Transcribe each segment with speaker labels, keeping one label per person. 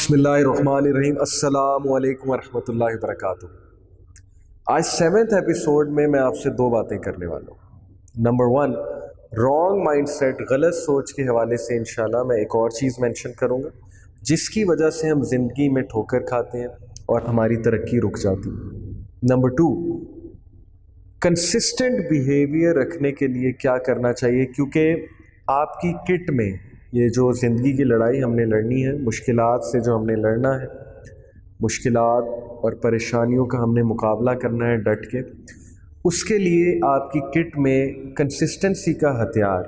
Speaker 1: بسم اللہ الرحمن الرحیم۔ السلام علیکم ورحمۃ اللہ وبرکاتہ۔ آج 7ویں ایپیسوڈ میں آپ سے دو باتیں کرنے والا ہوں۔ نمبر 1، رانگ مائنڈ سیٹ، غلط سوچ کے حوالے سے انشاءاللہ میں ایک اور چیز مینشن کروں گا جس کی وجہ سے ہم زندگی میں ٹھوکر کھاتے ہیں اور ہماری ترقی رک جاتی ہے۔ نمبر 2، کنسسٹنٹ بیہیویئر رکھنے کے لیے کیا کرنا چاہیے، کیونکہ آپ کی کٹ میں یہ جو زندگی کی لڑائی ہم نے لڑنی ہے، مشکلات سے جو ہم نے لڑنا ہے، مشکلات اور پریشانیوں کا ہم نے مقابلہ کرنا ہے ڈٹ کے، اس کے لیے آپ کی کٹ میں کنسسٹنسی کا ہتھیار،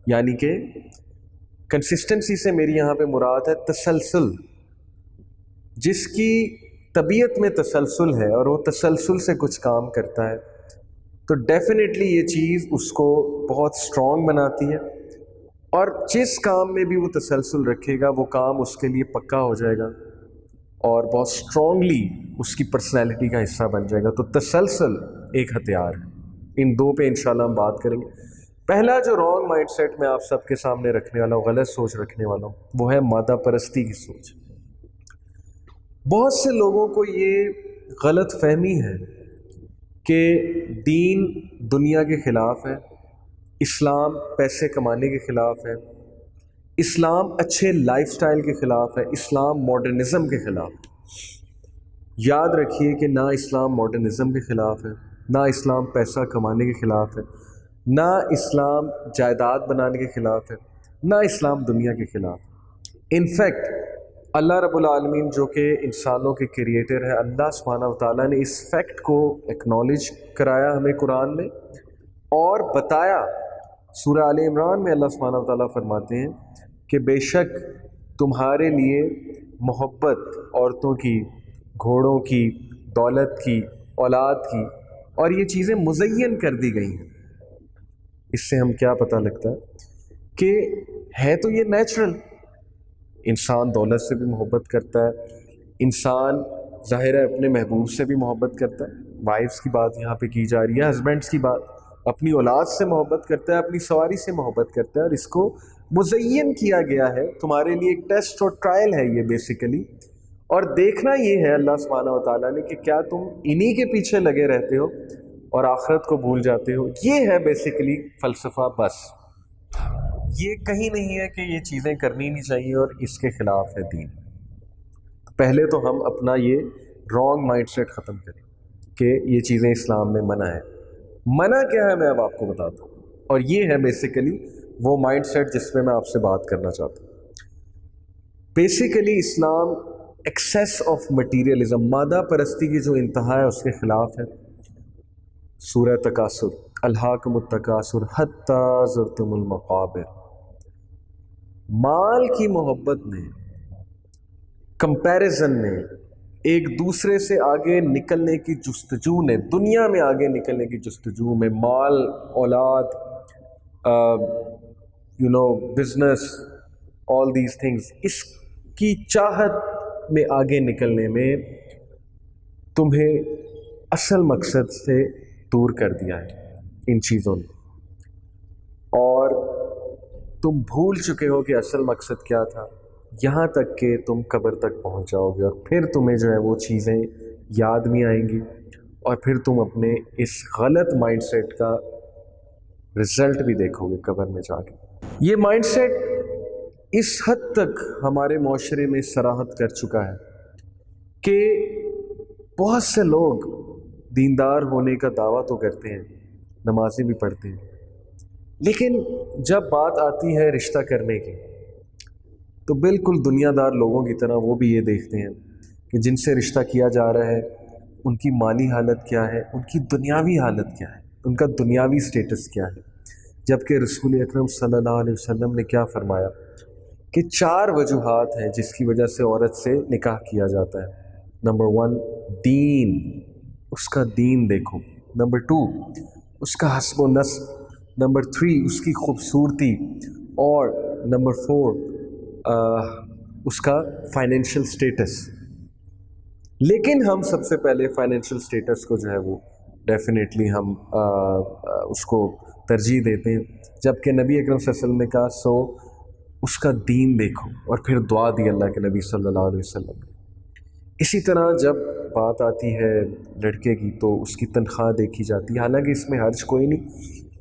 Speaker 1: یعنی کہ کنسسٹنسی سے میری یہاں پہ مراد ہے تسلسل۔ جس کی طبیعت میں تسلسل ہے اور وہ تسلسل سے کچھ کام کرتا ہے تو ڈیفینیٹلی یہ چیز اس کو بہت اسٹرانگ بناتی ہے، اور جس کام میں بھی وہ تسلسل رکھے گا وہ کام اس کے لیے پکا ہو جائے گا اور بہت اسٹرانگلی اس کی پرسنالٹی کا حصہ بن جائے گا۔ تو تسلسل ایک ہتھیار ہے۔ ان دو پہ انشاءاللہ ہم بات کریں گے۔ پہلا جو رانگ مائنڈ سیٹ میں آپ سب کے سامنے رکھنے والا ہوں، غلط سوچ رکھنے والا ہوں، وہ ہے مادہ پرستی کی سوچ۔ بہت سے لوگوں کو یہ غلط فہمی ہے کہ دین دنیا کے خلاف ہے، اسلام پیسے کمانے کے خلاف ہے، اسلام اچھے لائف سٹائل کے خلاف ہے، اسلام ماڈرنزم کے خلاف ہے۔ یاد رکھیے کہ نہ اسلام ماڈرنزم کے خلاف ہے، نہ اسلام پیسہ کمانے کے خلاف ہے، نہ اسلام جائیداد بنانے کے خلاف ہے، نہ اسلام دنیا کے خلاف۔ انفیکٹ اللہ رب العالمین جو کہ انسانوں کے کریٹر ہے، اللہ سبحانہ و تعالیٰ نے اس فیکٹ کو ایکنالج کرایا ہمیں قرآن میں اور بتایا۔ سورہ آل عمران میں اللہ سبحانہ و تعالیٰ فرماتے ہیں کہ بے شک تمہارے لیے محبت عورتوں کی، گھوڑوں کی، دولت کی، اولاد کی، اور یہ چیزیں مزین کر دی گئی ہیں۔ اس سے ہم کیا پتہ لگتا ہے کہ ہے تو یہ نیچرل، انسان دولت سے بھی محبت کرتا ہے، انسان ظاہر ہے اپنے محبوب سے بھی محبت کرتا ہے، وائفس کی بات یہاں پہ کی جا رہی ہے، ہسبینڈس کی بات، اپنی اولاد سے محبت کرتا ہے، اپنی سواری سے محبت کرتا ہے، اور اس کو مزین کیا گیا ہے تمہارے لیے، ایک ٹیسٹ اور ٹرائل ہے یہ بیسیکلی، اور دیکھنا یہ ہے اللہ سبحانہ و تعالیٰ نے کہ کیا تم انہی کے پیچھے لگے رہتے ہو اور آخرت کو بھول جاتے ہو۔ یہ ہے بیسیکلی فلسفہ، بس یہ کہیں نہیں ہے کہ یہ چیزیں کرنی نہیں چاہیے اور اس کے خلاف ہے دین۔ پہلے تو ہم اپنا یہ رانگ مائنڈ سیٹ ختم کریں کہ یہ چیزیں اسلام میں منع ہے۔ منع کیا ہے میں اب آپ کو بتاتا ہوں، اور یہ ہے بیسیکلی وہ مائنڈ سیٹ جس میں آپ سے بات کرنا چاہتا ہوں۔ Basically Islam access of materialism, مادہ پرستی کی جو انتہا ہے اس کے خلاف ہے۔ سورہ تکاثر، الہاکم التکاثر حتی زرتم المقابر۔ مال کی محبت میں، کمپیریزن میں، ایک دوسرے سے آگے نکلنے کی جستجو نے، دنیا میں آگے نکلنے کی جستجو میں، مال، اولاد، بزنس، آل دیز تھنگز، اس کی چاہت میں آگے نکلنے میں تمہیں اصل مقصد سے دور کر دیا ہے ان چیزوں نے، اور تم بھول چکے ہو کہ اصل مقصد کیا تھا، یہاں تک کہ تم قبر تک پہنچ جاؤ گے، اور پھر تمہیں جو ہے وہ چیزیں یاد نہیں آئیں گی، اور پھر تم اپنے اس غلط مائنڈ سیٹ کا رزلٹ بھی دیکھو گے قبر میں جا کے۔ یہ مائنڈ سیٹ اس حد تک ہمارے معاشرے میں صراحت کر چکا ہے کہ بہت سے لوگ دیندار ہونے کا دعویٰ تو کرتے ہیں، نمازیں بھی پڑھتے ہیں، لیکن جب بات آتی ہے رشتہ کرنے کی تو بالکل دنیا دار لوگوں کی طرح وہ بھی یہ دیکھتے ہیں کہ جن سے رشتہ کیا جا رہا ہے ان کی مالی حالت کیا ہے، ان کی دنیاوی حالت کیا ہے، ان کا دنیاوی سٹیٹس کیا ہے، جبکہ رسول اکرم صلی اللہ علیہ وسلم نے کیا فرمایا کہ 4 وجوہات ہیں جس کی وجہ سے عورت سے نکاح کیا جاتا ہے۔ نمبر 1 دین، اس کا دین دیکھو۔ نمبر 2 اس کا حسب و نسب۔ نمبر 3 اس کی خوبصورتی، اور نمبر 4 اس کا فائنینشیل سٹیٹس۔ لیکن ہم سب سے پہلے فائنینشیل سٹیٹس کو جو ہے وہ ڈیفینیٹلی ہم اس کو ترجیح دیتے ہیں، جبکہ نبی اکرم صلی اللہ علیہ وسلم نے کہا اس کا دین دیکھو، اور پھر دعا دی اللہ کے نبی صلی اللہ علیہ وسلم نے۔ اسی طرح جب بات آتی ہے لڑکے کی تو اس کی تنخواہ دیکھی جاتی ہے، حالانکہ اس میں حرج کوئی نہیں،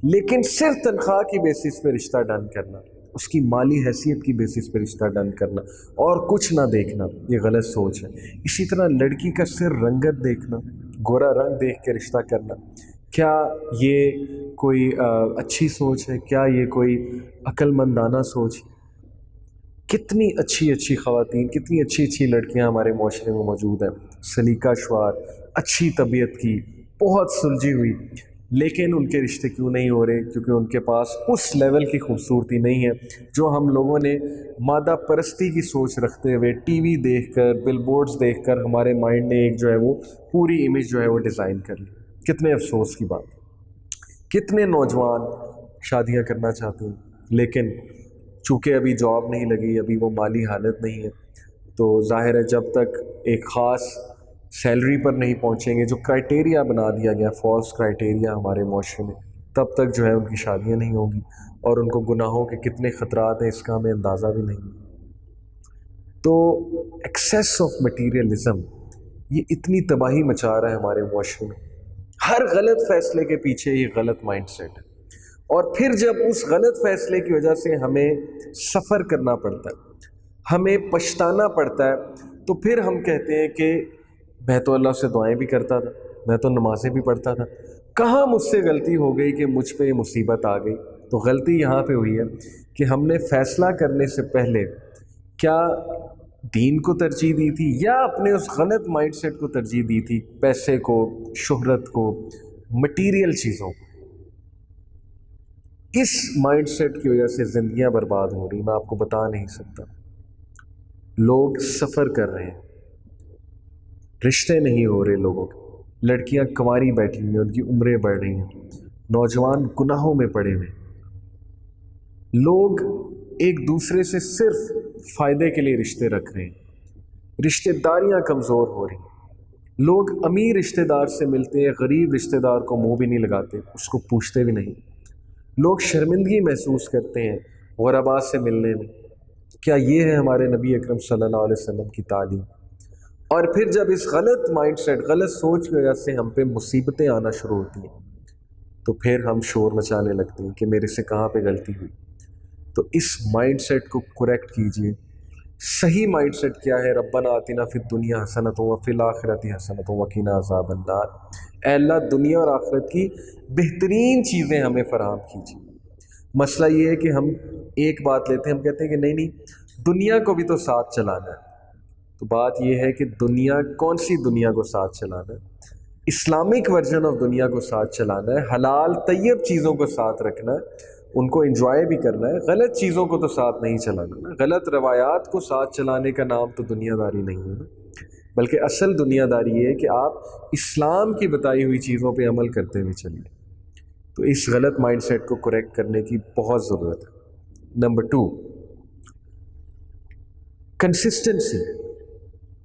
Speaker 1: لیکن صرف تنخواہ کی بیسس پہ رشتہ ڈن کرنا، اس کی مالی حیثیت کی بیسس پہ رشتہ ڈن کرنا اور کچھ نہ دیکھنا، یہ غلط سوچ ہے۔ اسی طرح لڑکی کا صرف رنگت دیکھنا، گورا رنگ دیکھ کے رشتہ کرنا، کیا یہ کوئی اچھی سوچ ہے؟ کیا یہ کوئی عقل مندانہ سوچ ہے؟ کتنی اچھی اچھی خواتین، کتنی اچھی اچھی لڑکیاں ہمارے معاشرے میں موجود ہیں، سلیقہ شعار، اچھی طبیعت کی، بہت سلجھی ہوئی، لیکن ان کے رشتے کیوں نہیں ہو رہے؟ کیونکہ ان کے پاس اس لیول کی خوبصورتی نہیں ہے جو ہم لوگوں نے مادہ پرستی کی سوچ رکھتے ہوئے ٹی وی دیکھ کر، بل بورڈز دیکھ کر ہمارے مائنڈ نے ایک جو ہے وہ پوری امیج جو ہے وہ ڈیزائن کر لی۔ کتنے افسوس کی بات، کتنے نوجوان شادیاں کرنا چاہتے ہیں، لیکن چونکہ ابھی جاب نہیں لگی، ابھی وہ مالی حالت نہیں ہے، تو ظاہر ہے جب تک ایک خاص سیلری پر نہیں پہنچیں گے، جو کرائٹیریا بنا دیا گیا، فالس کرائٹیریا ہمارے معاشرے میں، تب تک جو ہے ان کی شادیاں نہیں ہوں گی، اور ان کو گناہوں کے کتنے خطرات ہیں اس کا ہمیں اندازہ بھی نہیں۔ تو ایکسیس آف مٹیریلزم یہ اتنی تباہی مچا رہا ہے ہمارے معاشرے میں، ہر غلط فیصلے کے پیچھے یہ غلط مائنڈ سیٹ ہے، اور پھر جب اس غلط فیصلے کی وجہ سے ہمیں سفر کرنا پڑتا ہے، ہمیں پچھتانا پڑتا ہے، تو پھر ہم کہتے ہیں کہ میں تو اللہ سے دعائیں بھی کرتا تھا، میں تو نمازیں بھی پڑھتا تھا، کہاں مجھ سے غلطی ہو گئی کہ مجھ پہ یہ مصیبت آ گئی؟ تو غلطی یہاں پہ ہوئی ہے کہ ہم نے فیصلہ کرنے سے پہلے کیا دین کو ترجیح دی تھی، یا اپنے اس غلط مائنڈ سیٹ کو ترجیح دی تھی، پیسے کو، شہرت کو، مٹیریل چیزوں کو۔ اس مائنڈ سیٹ کی وجہ سے زندگیاں برباد ہو رہی، میں آپ کو بتا نہیں سکتا۔ لوگ سفر کر رہے ہیں، رشتے نہیں ہو رہے لوگوں کے، لڑکیاں کنواری بیٹھی ہوئی ہیں، ان کی عمریں بڑھ رہی ہیں، نوجوان گناہوں میں پڑے ہوئے، لوگ ایک دوسرے سے صرف فائدے کے لیے رشتے رکھ رہے ہیں، رشتے داریاں کمزور ہو رہی ہیں، لوگ امیر رشتہ دار سے ملتے ہیں، غریب رشتہ دار کو منہ بھی نہیں لگاتے، اس کو پوچھتے بھی نہیں، لوگ شرمندگی محسوس کرتے ہیں غرباء سے ملنے میں۔ کیا یہ ہے ہمارے نبی اکرم صلی اللہ علیہ وسلم کی تعلیم؟ اور پھر جب اس غلط مائنڈ سیٹ، غلط سوچ کی وجہ سے ہم پہ مصیبتیں آنا شروع ہوتی ہیں، تو پھر ہم شور مچانے لگتے ہیں کہ میرے سے کہاں پہ غلطی ہوئی۔ تو اس مائنڈ سیٹ کو کریکٹ کیجئے۔ صحیح مائنڈ سیٹ کیا ہے؟ ربنا آتنا فی الدنیا حسنۃ وفی الآخرۃ حسنۃ وقنا عذاب النار۔ اے اللہ، دنیا اور آخرت کی بہترین چیزیں ہمیں فراہم کیجیے۔ مسئلہ یہ ہے کہ ہم ایک بات لیتے ہیں، ہم کہتے ہیں کہ نہیں دنیا کو بھی تو ساتھ چلانا ہے۔ تو بات یہ ہے کہ دنیا، کون سی دنیا کو ساتھ چلانا ہے؟ اسلامک ورژن آف دنیا کو ساتھ چلانا ہے، حلال طیب چیزوں کو ساتھ رکھنا ہے، ان کو انجوائے بھی کرنا ہے، غلط چیزوں کو تو ساتھ نہیں چلانا نا۔ غلط روایات کو ساتھ چلانے کا نام تو دنیا داری نہیں ہے نا، بلکہ اصل دنیا داری یہ ہے کہ آپ اسلام کی بتائی ہوئی چیزوں پہ عمل کرتے ہوئے چلیے۔ تو اس غلط مائنڈ سیٹ کو کریکٹ کرنے کی بہت ضرورت ہے۔ نمبر 2، کنسسٹنسی،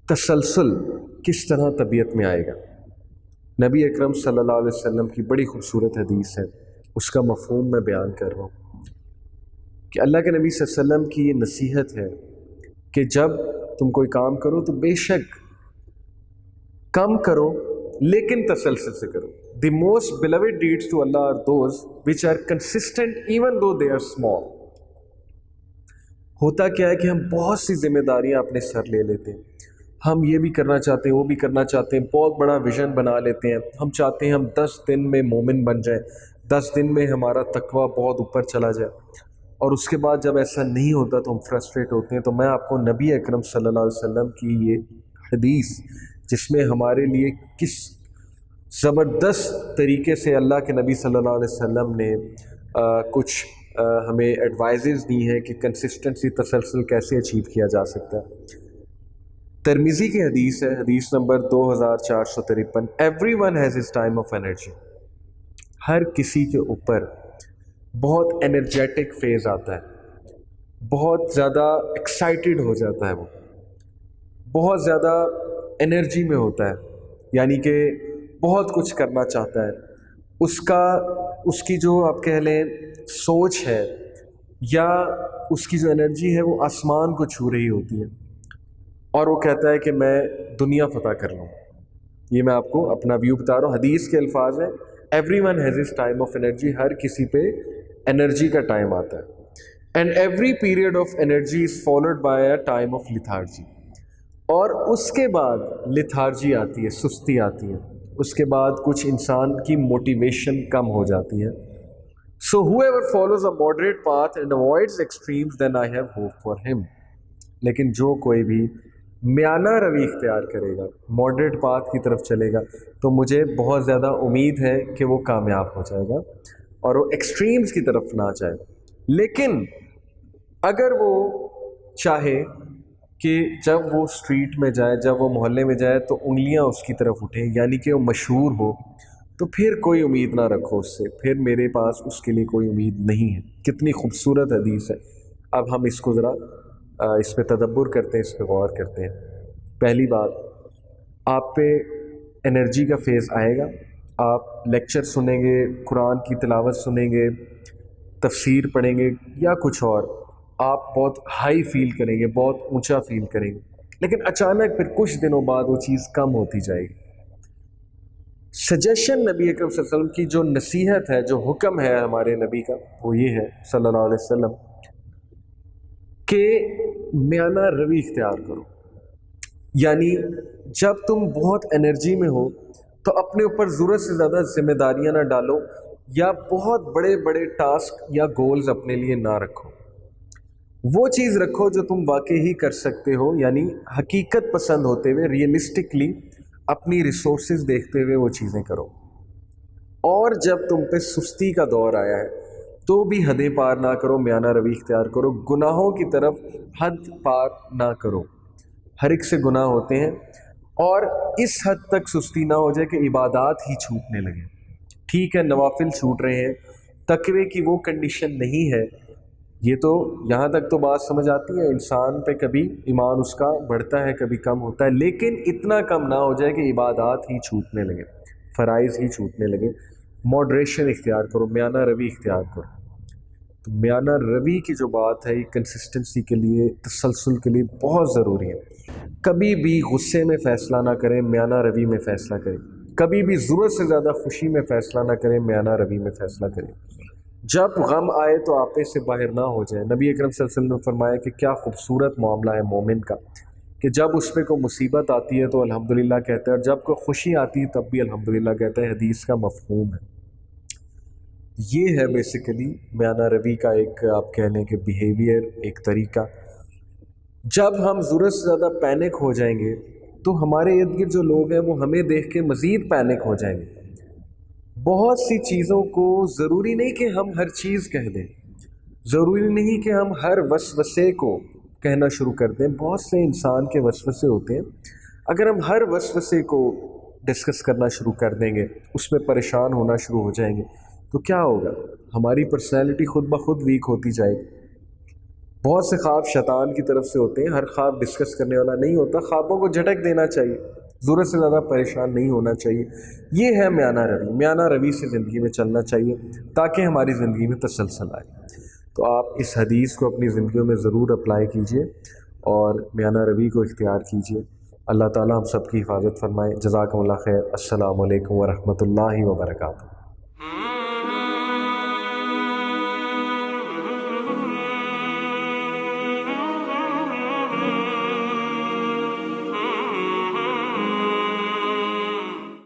Speaker 1: تسلسل کس طرح طبیعت میں آئے گا؟ نبی اکرم صلی اللہ علیہ وسلم کی بڑی خوبصورت حدیث ہے، اس کا مفہوم میں بیان کر رہا ہوں کہ اللہ کے نبی صلی اللہ علیہ وسلم کی یہ نصیحت ہے کہ جب تم کوئی کام کرو تو بے شک کم کرو لیکن تسلسل سے کرو۔ The most beloved deeds to Allah are those which are consistent even though they are small۔ ہوتا کیا ہے کہ ہم بہت سی ذمہ داریاں اپنے سر لے لیتے ہیں، ہم یہ بھی کرنا چاہتے ہیں، وہ بھی کرنا چاہتے ہیں، بہت بڑا ویژن بنا لیتے ہیں، ہم چاہتے ہیں ہم 10 دن میں مومن بن جائیں، 10 دن میں ہمارا تقویٰ بہت اوپر چلا جائے، اور اس کے بعد جب ایسا نہیں ہوتا تو ہم فرسٹریٹ ہوتے ہیں۔ تو میں آپ کو نبی اکرم صلی اللہ علیہ وسلم کی یہ حدیث، جس میں ہمارے لیے کس زبردست طریقے سے اللہ کے نبی صلی اللہ علیہ وسلم نے کچھ ہمیں ایڈوائزز دی ہیں کہ کنسسٹنسی، تسلسل کیسے اچیو کیا جا سکتا ہے۔ ترمذی کی حدیث ہے، حدیث نمبر 2453، everyone has his time of energy. ہر کسی کے اوپر بہت انرجیٹک فیز آتا ہے، بہت زیادہ ایکسائٹیڈ ہو جاتا ہے، وہ بہت زیادہ انرجی میں ہوتا ہے، یعنی کہ بہت کچھ کرنا چاہتا ہے۔ اس کی جو آپ کہہ لیں سوچ ہے یا اس کی جو انرجی ہے وہ آسمان کو چھو رہی ہوتی ہے اور وہ کہتا ہے کہ میں دنیا فتح کر لوں. یہ میں آپ کو اپنا ویو بتا رہا ہوں، حدیث کے الفاظ ہیں. Everyone has his time of energy. ہر کسی پہ انرجی کا ٹائم آتا ہے. And every period of energy is followed by a time of lethargy. اور اس کے بعد لیتھارجی آتی ہے، سستی آتی ہے. اس کے بعد کچھ انسان کی موٹیویشن کم ہو جاتی ہے. سو whoever follows a moderate path and avoids extremes, then I have hope for him. لیکن جو کوئی بھی میانہ روی اختیار کرے گا، ماڈریٹ پاتھ کی طرف چلے گا، تو مجھے بہت زیادہ امید ہے کہ وہ کامیاب ہو جائے گا اور وہ ایکسٹریمز کی طرف نہ جائے. لیکن اگر وہ چاہے کہ جب وہ اسٹریٹ میں جائے، جب وہ محلے میں جائے تو انگلیاں اس کی طرف اٹھیں، یعنی کہ وہ مشہور ہو، تو پھر کوئی امید نہ رکھو اس سے، پھر میرے پاس اس کے لیے کوئی امید نہیں ہے. کتنی خوبصورت حدیث ہے. اب ہم اس کو ذرا اس پہ تدبر کرتے ہیں، اس پہ غور کرتے ہیں. پہلی بات، آپ پہ انرجی کا فیز آئے گا. آپ لیکچر سنیں گے، قرآن کی تلاوت سنیں گے، تفسیر پڑھیں گے یا کچھ اور، آپ بہت ہائی فیل کریں گے، بہت اونچا فیل کریں گے. لیکن اچانک پھر کچھ دنوں بعد وہ چیز کم ہوتی جائے گی. سجیشن نبی اکرم صلی اللہ علیہ وسلم کی جو نصیحت ہے، جو حکم ہے ہمارے نبی کا، وہ یہ ہے صلی اللہ علیہ وسلم کہ میانہ روی اختیار کرو. یعنی جب تم بہت انرجی میں ہو تو اپنے اوپر ضرورت سے زیادہ ذمہ داریاں نہ ڈالو یا بہت بڑے بڑے ٹاسک یا گولز اپنے لیے نہ رکھو. وہ چیز رکھو جو تم واقعی ہی کر سکتے ہو، یعنی حقیقت پسند ہوتے ہوئے، ریئلسٹکلی اپنی ریسورسز دیکھتے ہوئے وہ چیزیں کرو. اور جب تم پہ سستی کا دور آیا ہے تو بھی حدیں پار نہ کرو، میانہ روی اختیار کرو. گناہوں کی طرف حد پار نہ کرو. ہر ایک سے گناہ ہوتے ہیں اور اس حد تک سستی نہ ہو جائے کہ عبادات ہی چھوٹنے لگے. ٹھیک ہے، نوافل چھوٹ رہے ہیں، تقوی کی وہ کنڈیشن نہیں ہے. یہ تو یہاں تک تو بات سمجھ آتی ہے، انسان پہ کبھی ایمان اس کا بڑھتا ہے، کبھی کم ہوتا ہے، لیکن اتنا کم نہ ہو جائے کہ عبادات ہی چھوٹنے لگے، فرائض ہی چھوٹنے لگے. ماڈریشن اختیار کرو، میانہ روی اختیار کرو. تو میانہ روی کی جو بات ہے، یہ کنسسٹنسی کے لیے، تسلسل کے لیے بہت ضروری ہے. کبھی بھی غصے میں فیصلہ نہ کریں، میانہ روی میں فیصلہ کریں. کبھی بھی ضرورت سے زیادہ خوشی میں فیصلہ نہ کریں، میانہ روی میں فیصلہ کریں. جب غم آئے تو آپے سے باہر نہ ہو جائیں. نبی اکرم صلی اللہ علیہ وسلم نے فرمایا کہ کیا خوبصورت معاملہ ہے مومن کا، کہ جب اس پہ کوئی مصیبت آتی ہے تو الحمدللہ کہتا ہے، اور جب کوئی خوشی آتی ہے تب بھی الحمدللہ کہتا ہے. حدیث کا مفہوم ہے. یہ ہے بیسیکلی میانہ روی کا ایک، آپ کہہ لیں کہ بیہیویئر، ایک طریقہ. جب ہم ضرورت سے زیادہ پینک ہو جائیں گے تو ہمارے ارد گرد جو لوگ ہیں وہ ہمیں دیکھ کے مزید پینک ہو جائیں گے. بہت سی چیزوں کو ضروری نہیں کہ ہم ہر چیز کہہ دیں، ضروری نہیں کہ ہم ہر وسوسے کو کہنا شروع کر دیں. بہت سے انسان کے وسوسے ہوتے ہیں. اگر ہم ہر وسوسے کو ڈسکس کرنا شروع کر دیں گے، اس میں پریشان ہونا شروع ہو جائیں گے، تو کیا ہوگا؟ ہماری پرسنالٹی خود بخود ویک ہوتی جائے گی. بہت سے خواب شیطان کی طرف سے ہوتے ہیں. ہر خواب ڈسکس کرنے والا نہیں ہوتا. خوابوں کو جھٹک دینا چاہیے، ضرورت سے زیادہ پریشان نہیں ہونا چاہیے. یہ ہے میانہ روی. میانہ روی سے زندگی میں چلنا چاہیے تاکہ ہماری زندگی میں تسلسل آئے. تو آپ اس حدیث کو اپنی زندگیوں میں ضرور اپلائی کیجئے اور میانہ روی کو اختیار کیجئے. اللہ تعالیٰ ہم سب کی حفاظت فرمائے. جزاکم اللہ خیر. السلام علیکم ورحمۃ اللہ وبرکاتہ.